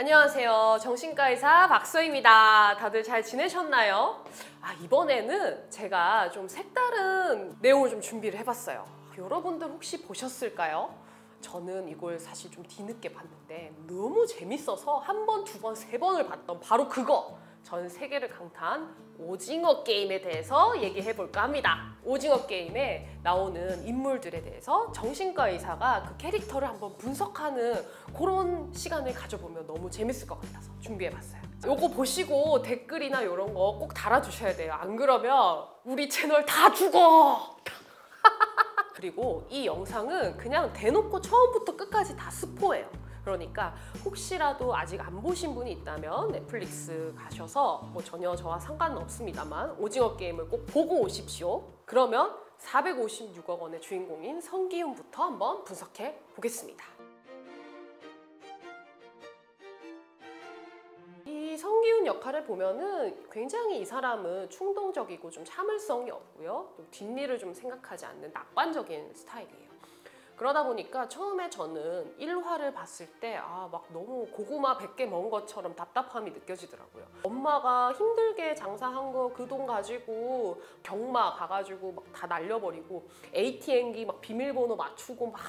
안녕하세요. 정신과 의사 박소희입니다. 다들 잘 지내셨나요? 이번에는 제가 좀 색다른 내용을 좀 준비를 해봤어요. 여러분들 혹시 보셨을까요? 저는 이걸 사실 좀 뒤늦게 봤는데 너무 재밌어서 한 번, 두 번, 세 번을 봤던 바로 그거! 전 세계를 강타한 오징어 게임에 대해서 얘기해볼까 합니다. 오징어 게임에 나오는 인물들에 대해서 정신과 의사가 그 캐릭터를 한번 분석하는 그런 시간을 가져보면 너무 재밌을 것 같아서 준비해봤어요. 요거 보시고 댓글이나 이런 거 꼭 달아주셔야 돼요. 안 그러면 우리 채널 다 죽어! 그리고 이 영상은 그냥 대놓고 처음부터 끝까지 다 스포예요. 그러니까 혹시라도 아직 안 보신 분이 있다면 넷플릭스 가셔서 전혀 저와 상관은 없습니다만 오징어 게임을 꼭 보고 오십시오. 그러면 456억 원의 주인공인 성기훈부터 한번 분석해 보겠습니다. 이 성기훈 역할을 보면은 굉장히 이 사람은 충동적이고 좀 참을성이 없고요. 또 뒷일을 좀 생각하지 않는 낙관적인 스타일이에요. 그러다 보니까 처음에 저는 1화를 봤을 때 막 너무 고구마 100개 먹은 것처럼 답답함이 느껴지더라고요. 엄마가 힘들게 장사한 거 그 돈 가지고 경마 가가지고 막 다 날려버리고 ATM기 막 비밀번호 맞추고 막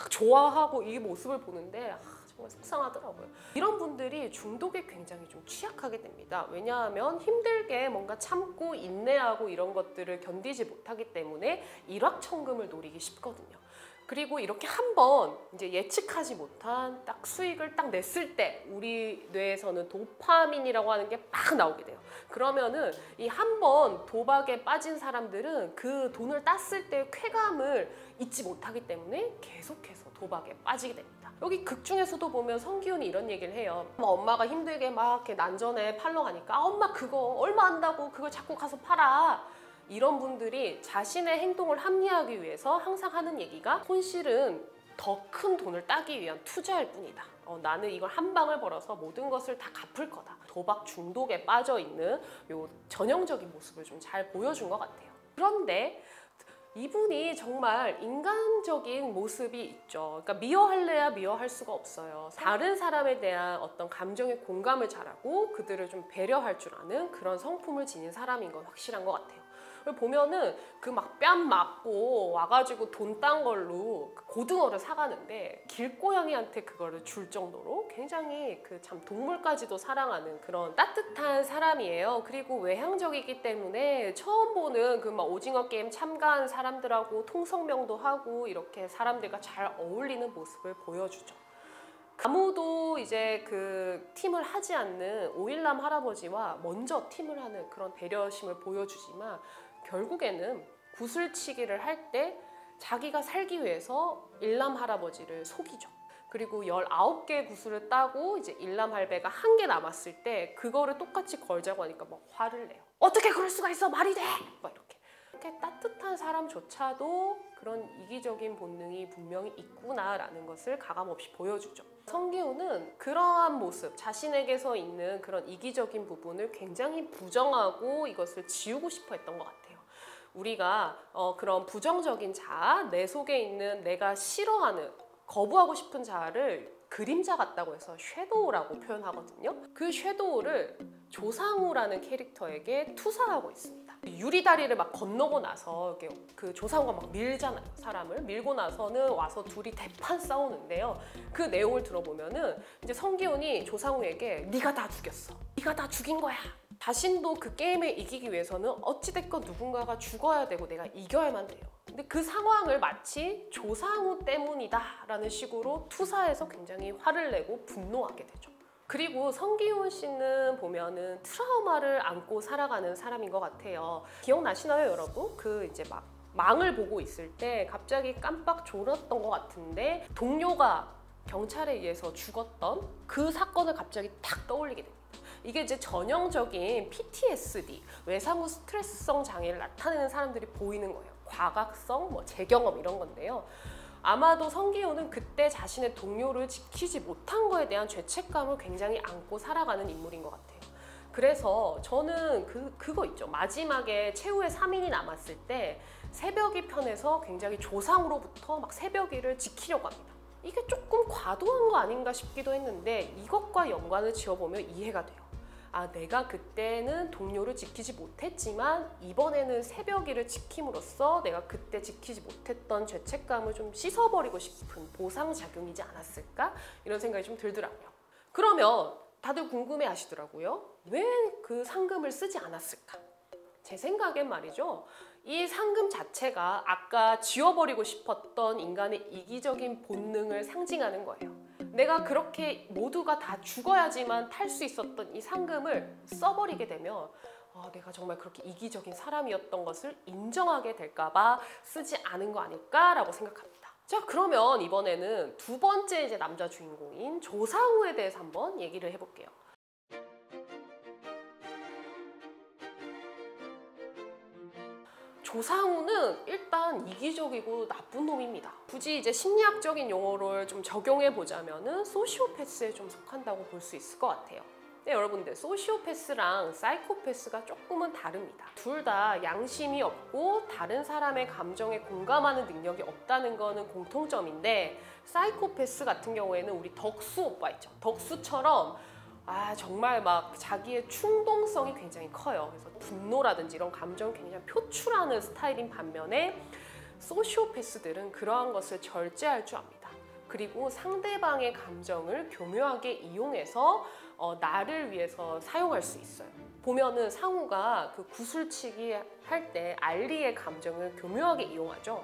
좋아하고 이 모습을 보는데 정말 속상하더라고요. 이런 분들이 중독에 굉장히 좀 취약하게 됩니다. 왜냐하면 힘들게 뭔가 참고 인내하고 이런 것들을 견디지 못하기 때문에 일확천금을 노리기 쉽거든요. 그리고 이렇게 한번 이제 예측하지 못한 딱 수익을 딱 냈을 때 우리 뇌에서는 도파민이라고 하는 게 막 나오게 돼요. 그러면은 이 한번 도박에 빠진 사람들은 그 돈을 땄을 때의 쾌감을 잊지 못하기 때문에 계속해서 도박에 빠지게 됩니다. 여기 극 중에서도 보면 성기훈이 이런 얘기를 해요. 엄마가 힘들게 막 이렇게 난전에 팔러 가니까 엄마 그거 얼마 한다고 그걸 자꾸 가서 팔아. 이런 분들이 자신의 행동을 합리화하기 위해서 항상 하는 얘기가 손실은 더 큰 돈을 따기 위한 투자일 뿐이다. 나는 이걸 한 방을 벌어서 모든 것을 다 갚을 거다. 도박 중독에 빠져 있는 요 전형적인 모습을 좀 잘 보여준 것 같아요. 그런데 이분이 정말 인간적인 모습이 있죠. 그러니까 미워할래야 미워할 수가 없어요. 다른 사람에 대한 어떤 감정에 공감을 잘하고 그들을 좀 배려할 줄 아는 그런 성품을 지닌 사람인 건 확실한 것 같아요. 보면은 그 막 뺨 맞고 와가지고 돈 딴 걸로 고등어를 사가는데 길고양이한테 그거를 줄 정도로 굉장히 그 참 동물까지도 사랑하는 그런 따뜻한 사람이에요. 그리고 외향적이기 때문에 처음 보는 그 막 오징어 게임 참가한 사람들하고 통성명도 하고 이렇게 사람들과 잘 어울리는 모습을 보여주죠. 아무도 이제 그 팀을 하지 않는 오일남 할아버지와 먼저 팀을 하는 그런 배려심을 보여주지만 결국에는 구슬치기를 할 때 자기가 살기 위해서 일남 할아버지를 속이죠. 그리고 19개 구슬을 따고 이제 일남 할배가 1개 남았을 때 그거를 똑같이 걸자고 하니까 막 화를 내요. 어떻게 그럴 수가 있어? 말이 돼! 막 이렇게 따뜻한 사람조차도 그런 이기적인 본능이 분명히 있구나라는 것을 가감없이 보여주죠. 성기훈은 그러한 모습, 자신에게서 있는 그런 이기적인 부분을 굉장히 부정하고 이것을 지우고 싶어 했던 것 같아요. 우리가 그런 부정적인 자아, 내 속에 있는 내가 싫어하는, 거부하고 싶은 자아를 그림자 같다고 해서 섀도우라고 표현하거든요. 그 섀도우를 조상우라는 캐릭터에게 투사하고 있습니다. 유리다리를 막 건너고 나서 이렇게 그 조상우가 막 밀잖아요. 사람을 밀고 나서는 와서 둘이 대판 싸우는데요. 그 내용을 들어보면은 이제 성기훈이 조상우에게 네가 다 죽였어. 네가 다 죽인 거야. 자신도 그 게임에 이기기 위해서는 어찌됐건 누군가가 죽어야 되고 내가 이겨야만 돼요. 근데 그 상황을 마치 조상우 때문이다 라는 식으로 투사해서 굉장히 화를 내고 분노하게 되죠. 그리고 성기훈 씨는 보면은 트라우마를 안고 살아가는 사람인 것 같아요. 기억나시나요, 여러분? 그 이제 막 망을 보고 있을 때 갑자기 깜빡 졸았던 것 같은데 동료가 경찰에 의해서 죽었던 그 사건을 갑자기 탁 떠올리게 됩니다. 이게 이제 전형적인 PTSD, 외상후 스트레스성 장애를 나타내는 사람들이 보이는 거예요. 과각성, 재경험 이런 건데요. 아마도 성기훈은 그때 자신의 동료를 지키지 못한 거에 대한 죄책감을 굉장히 안고 살아가는 인물인 것 같아요. 그래서 저는 그거 있죠. 마지막에 최후의 3인이 남았을 때 새벽이 편에서 굉장히 조상으로부터 막 새벽이를 지키려고 합니다. 이게 조금 과도한 거 아닌가 싶기도 했는데 이것과 연관을 지어보면 이해가 돼요. 아, 내가 그때는 동료를 지키지 못했지만 이번에는 새벽이를 지킴으로써 내가 그때 지키지 못했던 죄책감을 좀 씻어버리고 싶은 보상작용이지 않았을까? 이런 생각이 좀 들더라고요. 그러면 다들 궁금해 하시더라고요. 왜 그 상금을 쓰지 않았을까? 제 생각엔 말이죠. 이 상금 자체가 아까 지워버리고 싶었던 인간의 이기적인 본능을 상징하는 거예요. 내가 그렇게 모두가 다 죽어야지만 탈 수 있었던 이 상금을 써버리게 되면 내가 정말 그렇게 이기적인 사람이었던 것을 인정하게 될까봐 쓰지 않은 거 아닐까라고 생각합니다. 자, 그러면 이번에는 두 번째 이제 남자 주인공인 조상우에 대해서 한번 얘기를 해볼게요. 조상우는 일단 이기적이고 나쁜 놈입니다. 굳이 이제 심리학적인 용어를 좀 적용해 보자면은 소시오패스에 좀 속한다고 볼 수 있을 것 같아요. 네, 여러분들 사이코패스랑 사이코패스가 조금은 다릅니다. 둘 다 양심이 없고 다른 사람의 감정에 공감하는 능력이 없다는 거는 공통점인데 사이코패스 같은 경우에는 우리 덕수 오빠 있죠. 덕수처럼 정말 막 자기의 충동성이 굉장히 커요. 그래서 분노라든지 이런 감정을 굉장히 표출하는 스타일인 반면에 소시오패스들은 그러한 것을 절제할 줄 압니다. 그리고 상대방의 감정을 교묘하게 이용해서 나를 위해서 사용할 수 있어요. 보면은 상우가 그 구슬치기 할 때 알리의 감정을 교묘하게 이용하죠.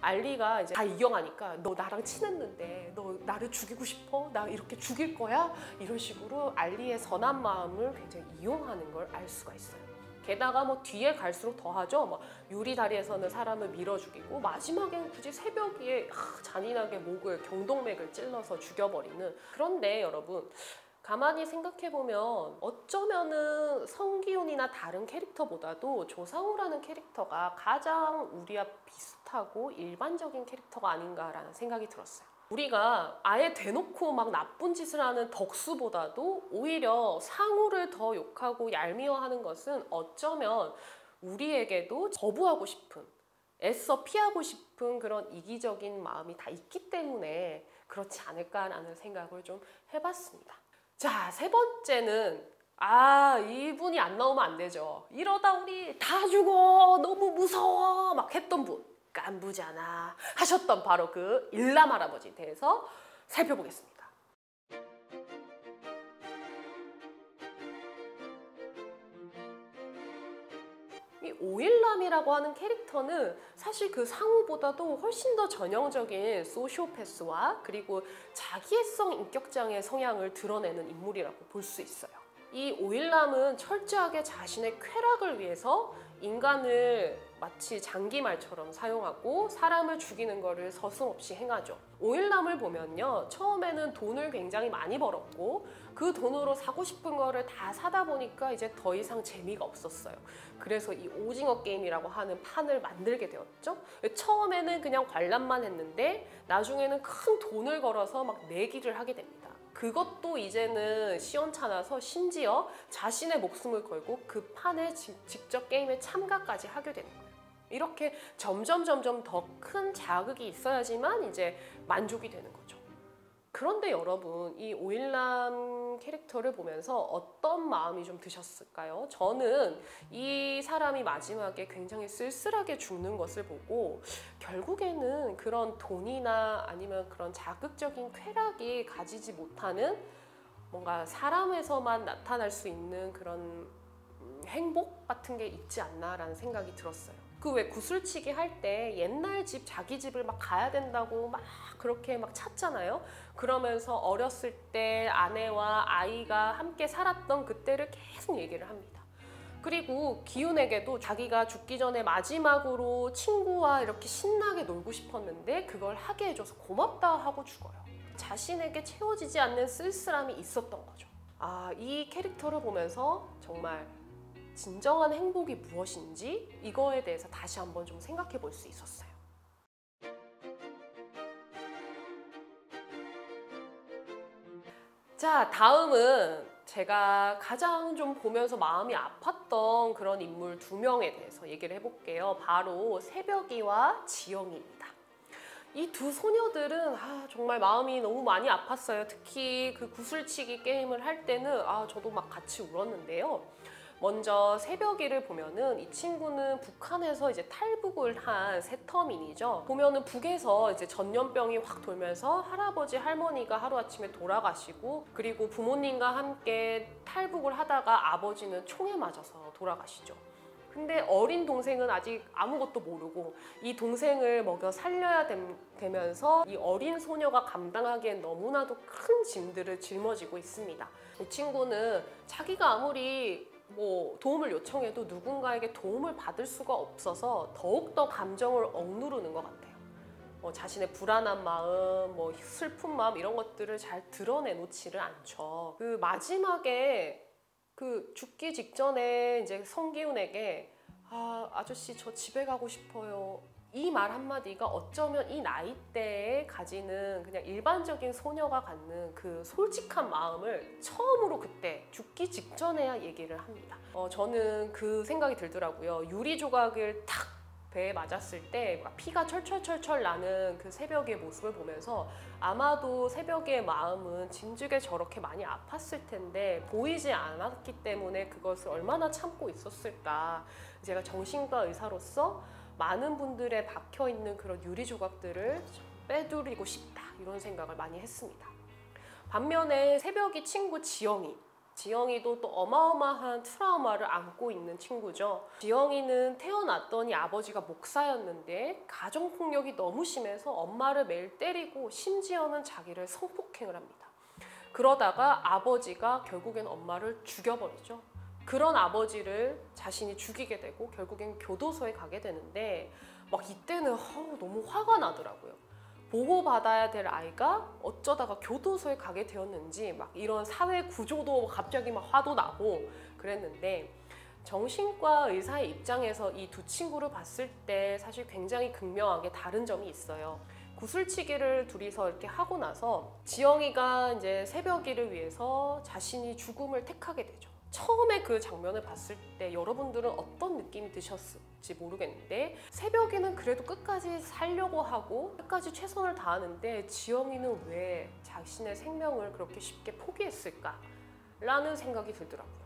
알리가 이제 다 이겨가니까 너 나랑 친했는데 너 나를 죽이고 싶어? 나 이렇게 죽일 거야? 이런 식으로 알리의 선한 마음을 굉장히 이용하는 걸 알 수가 있어요. 게다가 뭐 뒤에 갈수록 더하죠. 뭐 유리 다리에서는 사람을 밀어 죽이고 마지막엔 굳이 새벽에 잔인하게 목을 경동맥을 찔러서 죽여버리는. 그런데 여러분 가만히 생각해보면 어쩌면은 성기훈이나 다른 캐릭터보다도 조상우라는 캐릭터가 가장 우리와 비슷하고 일반적인 캐릭터가 아닌가라는 생각이 들었어요. 우리가 아예 대놓고 막 나쁜 짓을 하는 덕수보다도 오히려 상우를 더 욕하고 얄미워하는 것은 어쩌면 우리에게도 거부하고 싶은, 애써 피하고 싶은 그런 이기적인 마음이 다 있기 때문에 그렇지 않을까라는 생각을 좀 해봤습니다. 자, 세 번째는 이분이 안 나오면 안 되죠. 이러다 우리 다 죽어, 너무 무서워 막 했던 분, 깐부잖아 하셨던 바로 그 일남 할아버지에 대해서 살펴보겠습니다. 이 오일남이라고 하는 캐릭터는 사실 그 상우보다도 훨씬 더 전형적인 소시오패스와 그리고 자기애성 인격장애 성향을 드러내는 인물이라고 볼 수 있어요. 이 오일남은 철저하게 자신의 쾌락을 위해서 인간을 마치 장기말처럼 사용하고 사람을 죽이는 것을 서슴없이 행하죠. 오일남을 보면요, 처음에는 돈을 굉장히 많이 벌었고 그 돈으로 사고 싶은 거를 다 사다 보니까 이제 더 이상 재미가 없었어요. 그래서 이 오징어 게임이라고 하는 판을 만들게 되었죠. 처음에는 그냥 관람만 했는데 나중에는 큰 돈을 걸어서 막 내기를 하게 됩니다. 그것도 이제는 시원찮아서 심지어 자신의 목숨을 걸고 그 판에 직접 게임에 참가까지 하게 되는 거예요. 이렇게 점점 더 큰 자극이 있어야지만 이제 만족이 되는 거죠. 그런데 여러분, 이 오일남 캐릭터를 보면서 어떤 마음이 좀 드셨을까요? 저는 이 사람이 마지막에 굉장히 쓸쓸하게 죽는 것을 보고 결국에는 그런 돈이나 아니면 그런 자극적인 쾌락이 가지지 못하는 뭔가 사람에서만 나타날 수 있는 그런 행복 같은 게 있지 않나라는 생각이 들었어요. 그 왜 구슬치기 할 때 옛날 집, 자기 집을 막 가야 된다고 막 그렇게 막 찾잖아요. 그러면서 어렸을 때 아내와 아이가 함께 살았던 그때를 계속 얘기를 합니다. 그리고 기훈에게도 자기가 죽기 전에 마지막으로 친구와 이렇게 신나게 놀고 싶었는데 그걸 하게 해줘서 고맙다 하고 죽어요. 자신에게 채워지지 않는 쓸쓸함이 있었던 거죠. 이 캐릭터를 보면서 정말 진정한 행복이 무엇인지 이거에 대해서 다시 한번 좀 생각해 볼 수 있었어요. 자, 다음은 제가 가장 좀 보면서 마음이 아팠던 그런 인물 두 명에 대해서 얘기를 해볼게요. 바로 새벽이와 지영이입니다. 이 두 소녀들은 정말 마음이 너무 많이 아팠어요. 특히 그 구슬치기 게임을 할 때는 저도 막 같이 울었는데요. 먼저 새벽이를 보면은 이 친구는 북한에서 이제 탈북을 한 새터민이죠. 보면은 북에서 이제 전염병이 확 돌면서 할아버지 할머니가 하루아침에 돌아가시고, 그리고 부모님과 함께 탈북을 하다가 아버지는 총에 맞아서 돌아가시죠. 근데 어린 동생은 아직 아무것도 모르고 이 동생을 먹여 살려야 되면서 이 어린 소녀가 감당하기엔 너무나도 큰 짐들을 짊어지고 있습니다. 이 친구는 자기가 아무리 도움을 요청해도 누군가에게 도움을 받을 수가 없어서 더욱더 감정을 억누르는 것 같아요. 자신의 불안한 마음, 슬픈 마음 이런 것들을 잘 드러내놓지를 않죠. 그 마지막에 그 죽기 직전에 이제 성기훈에게 아저씨 저 집에 가고 싶어요. 이 말 한마디가 어쩌면 이 나이대에 가지는 그냥 일반적인 소녀가 갖는 그 솔직한 마음을 처음으로 그때 죽기 직전에야 얘기를 합니다. 저는 그 생각이 들더라고요. 유리 조각을 탁 배에 맞았을 때 피가 철철철철 나는 그 새벽의 모습을 보면서 아마도 새벽의 마음은 진즉에 저렇게 많이 아팠을 텐데 보이지 않았기 때문에 그것을 얼마나 참고 있었을까. 제가 정신과 의사로서 많은 분들의 박혀있는 그런 유리 조각들을 빼두리고 싶다, 이런 생각을 많이 했습니다. 반면에 새벽이 친구 지영이도 또 어마어마한 트라우마를 안고 있는 친구죠. 지영이는 태어났더니 아버지가 목사였는데 가정폭력이 너무 심해서 엄마를 매일 때리고 심지어는 자기를 성폭행을 합니다. 그러다가 아버지가 결국엔 엄마를 죽여버리죠. 그런 아버지를 자신이 죽이게 되고 결국엔 교도소에 가게 되는데 이때는 너무 화가 나더라고요. 보호받아야 될 아이가 어쩌다가 교도소에 가게 되었는지 이런 사회 구조도 갑자기 화도 나고 그랬는데, 정신과 의사의 입장에서 이 두 친구를 봤을 때 사실 굉장히 극명하게 다른 점이 있어요. 구슬치기를 둘이서 이렇게 하고 나서 지영이가 이제 새벽이를 위해서 자신이 죽음을 택하게 되죠. 처음에 그 장면을 봤을 때 여러분들은 어떤 느낌이 드셨을지 모르겠는데, 새벽이는 그래도 끝까지 살려고 하고 끝까지 최선을 다하는데 지영이는 왜 자신의 생명을 그렇게 쉽게 포기했을까? 라는 생각이 들더라고요.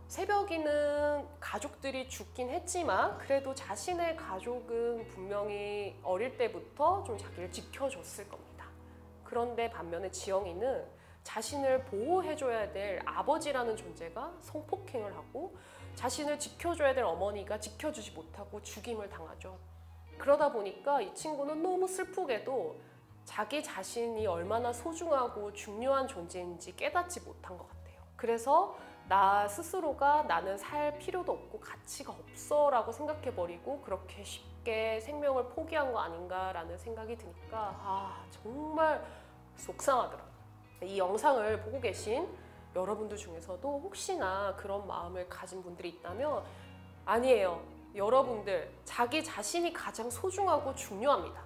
새벽이는 가족들이 죽긴 했지만 그래도 자신의 가족은 분명히 어릴 때부터 좀 자기를 지켜줬을 겁니다. 그런데 반면에 지영이는 자신을 보호해줘야 될 아버지라는 존재가 성폭행을 하고 자신을 지켜줘야 될 어머니가 지켜주지 못하고 죽임을 당하죠. 그러다 보니까 이 친구는 너무 슬프게도 자기 자신이 얼마나 소중하고 중요한 존재인지 깨닫지 못한 것 같아요. 그래서 나 스스로가 나는 살 필요도 없고 가치가 없어 라고 생각해버리고 그렇게 쉽게 생명을 포기한 거 아닌가라는 생각이 드니까 정말 속상하더라고요. 이 영상을 보고 계신 여러분들 중에서도 혹시나 그런 마음을 가진 분들이 있다면 아니에요. 여러분들 자기 자신이 가장 소중하고 중요합니다.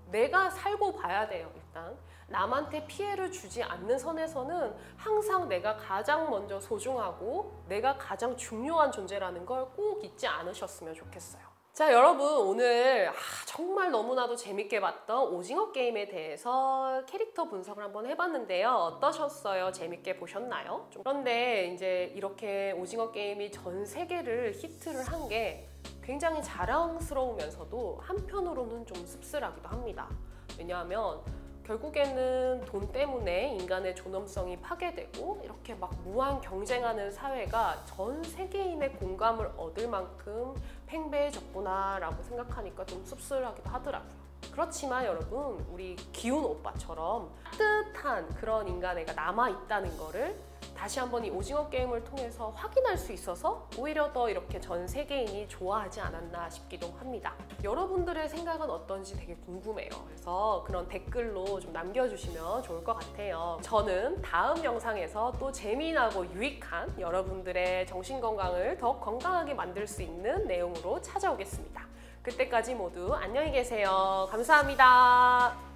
내가 살고 봐야 돼요. 일단 남한테 피해를 주지 않는 선에서는 항상 내가 가장 먼저 소중하고 내가 가장 중요한 존재라는 걸 꼭 잊지 않으셨으면 좋겠어요. 자, 여러분 오늘 정말 너무나도 재밌게 봤던 오징어 게임에 대해서 캐릭터 분석을 한번 해봤는데요. 어떠셨어요? 재밌게 보셨나요? 그런데 이제 이렇게 오징어 게임이 전 세계를 히트를 한 게 굉장히 자랑스러우면서도 한편으로는 좀 씁쓸하기도 합니다. 왜냐하면 결국에는 돈 때문에 인간의 존엄성이 파괴되고 이렇게 무한 경쟁하는 사회가 전 세계인의 공감을 얻을 만큼 팽배해졌구나 라고 생각하니까 좀 씁쓸하기도 하더라고요. 그렇지만 여러분, 우리 기훈 오빠처럼 따뜻한 그런 인간애가 남아있다는 거를 다시 한번 이 오징어 게임을 통해서 확인할 수 있어서 오히려 더 이렇게 전 세계인이 좋아하지 않았나 싶기도 합니다. 여러분들의 생각은 어떤지 되게 궁금해요. 그래서 그런 댓글로 좀 남겨주시면 좋을 것 같아요. 저는 다음 영상에서 또 재미나고 유익한 여러분들의 정신건강을 더 건강하게 만들 수 있는 내용으로 찾아오겠습니다. 그때까지 모두 안녕히 계세요. 감사합니다.